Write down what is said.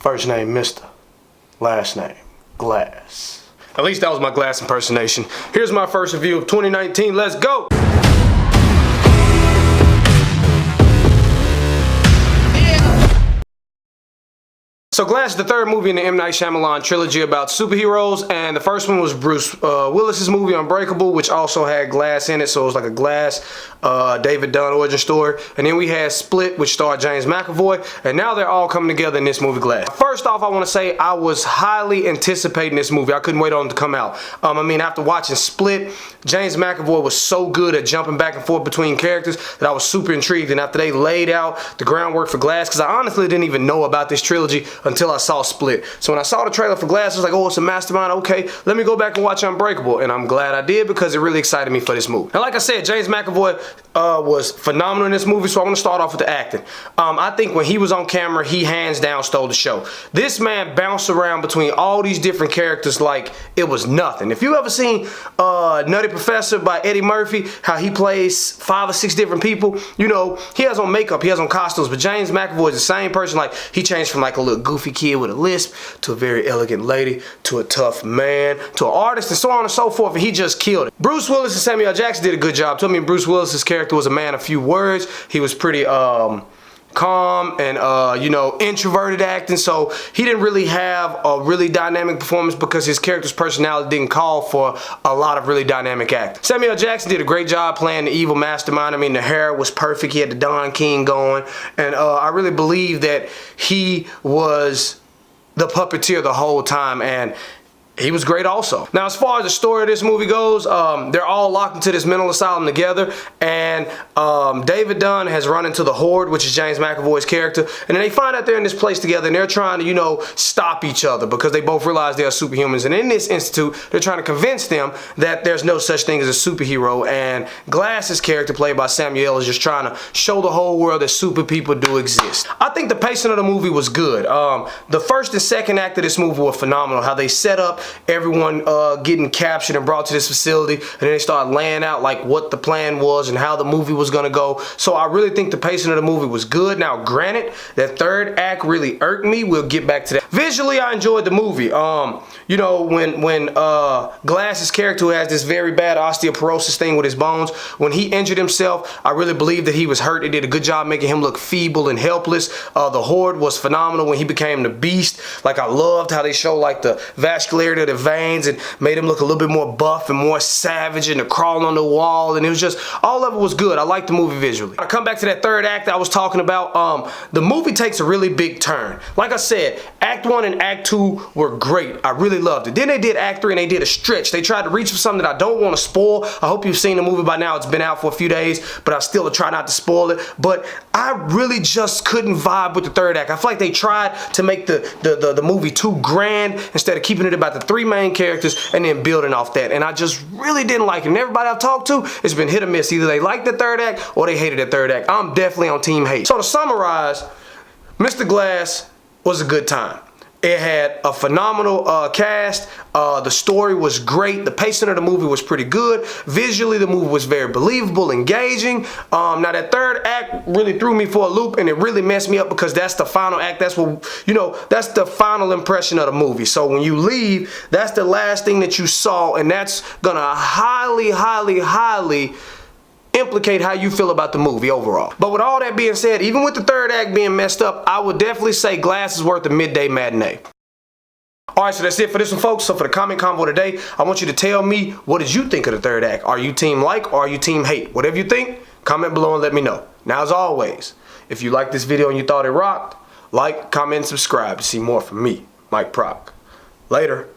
First name Mr. Last name Glass. At least that was my Glass impersonation. Here's my first review of 2019. Let's go! So Glass is the third movie in the M. Night Shyamalan trilogy about superheroes, and the first one was Bruce Willis's movie Unbreakable, which also had Glass in it, so it was like a Glass, David Dunn origin story. And then we had Split, which starred James McAvoy, and now they're all coming together in this movie Glass. First off, I want to say I was highly anticipating this movie. I couldn't wait on it to come out. I mean, after watching Split, James McAvoy was so good at jumping back and forth between characters that I was super intrigued, and after they laid out the groundwork for Glass, because I honestly didn't even know about this trilogy until I saw Split. So when I saw the trailer for Glass, I was like, oh, it's a mastermind. Okay, let me go back and watch Unbreakable. And I'm glad I did because it really excited me for this movie. And like I said, James McAvoy was phenomenal in this movie, so I want to start off with the acting. I think when he was on camera, he hands down stole the show. This man bounced around between all these different characters like it was nothing. If you ever seen Nutty Professor by Eddie Murphy, how he plays 5 or 6 different people, you know, he has on makeup, he has on costumes, but James McAvoy is the same person. Like, he changed from like a little goofy kid with a lisp to a very elegant lady to a tough man to an artist and so on and so forth, and he just killed it. Bruce Willis and Samuel Jackson did a good job too. I mean, Bruce Willis's character was a man of few words. He was pretty calm and you know, introverted acting, so he didn't really have a really dynamic performance because his character's personality didn't call for a lot of really dynamic acting. Samuel Jackson did a great job playing the evil mastermind. I mean, the hair was perfect, he had the Don King going, and I really believe that he was the puppeteer the whole time, and he was great also. Now, as far as the story of this movie goes, they're all locked into this mental asylum together, and David Dunn has run into the Horde, which is James McAvoy's character, and then they find out they're in this place together, and they're trying to, you know, stop each other because they both realize they are superhumans. And in this institute, they're trying to convince them that there's no such thing as a superhero, and Glass's character, played by Samuel, is just trying to show the whole world that super people do exist. I think the pacing of the movie was good. The first and second act of this movie were phenomenal. How they set up everyone getting captured and brought to this facility, and then they start laying out like what the plan was and how the movie was gonna go. So I really think the pacing of the movie was good. Now granted, that third act really irked me. We'll get back to that. Visually, I enjoyed the movie. You know, when Glass's character, who has this very bad osteoporosis thing with his bones, when he injured himself, I really believe that he was hurt. They did a good job making him look feeble and helpless. The Horde was phenomenal when he became the Beast. Like, I loved how they show like the vascularity of the veins and made him look a little bit more buff and more savage, and the crawling on the wall, and it was just, all of it was good. I liked the movie visually. I come back to that third act that I was talking about. The movie takes a really big turn. Like I said, Act 1 and Act 2 were great. I really loved it. Then they did Act 3 and they did a stretch. They tried to reach for something that I don't want to spoil. I hope you've seen the movie by now. It's been out for a few days, but I still try not to spoil it. But I really just couldn't vibe with the third act. I feel like they tried to make the movie too grand instead of keeping it about the 3 main characters and then building off that, and I just really didn't like it. And everybody I've talked to, it's been hit or miss. Either they liked the third act or they hated the third act. I'm definitely on team hate. So to summarize, Mr. Glass was a good time. It had a phenomenal cast. The story was great. The pacing of the movie was pretty good. Visually, the movie was very believable, engaging. Now, that third act really threw me for a loop, and it really messed me up because that's the final act. That's what, you know, that's the final impression of the movie. So when you leave, that's the last thing that you saw, and that's gonna highly, highly, highly implicate how you feel about the movie overall. But with all that being said, even with the third act being messed up, I would definitely say Glass is worth a midday matinee. Alright, so that's it for this one, folks. So for the comment convo today, I want you to tell me, what did you think of the third act? Are you team like or are you team hate? Whatever you think, comment below and let me know. Now, as always, if you liked this video and you thought it rocked, like, comment, and subscribe to see more from me, Mike Proc. Later.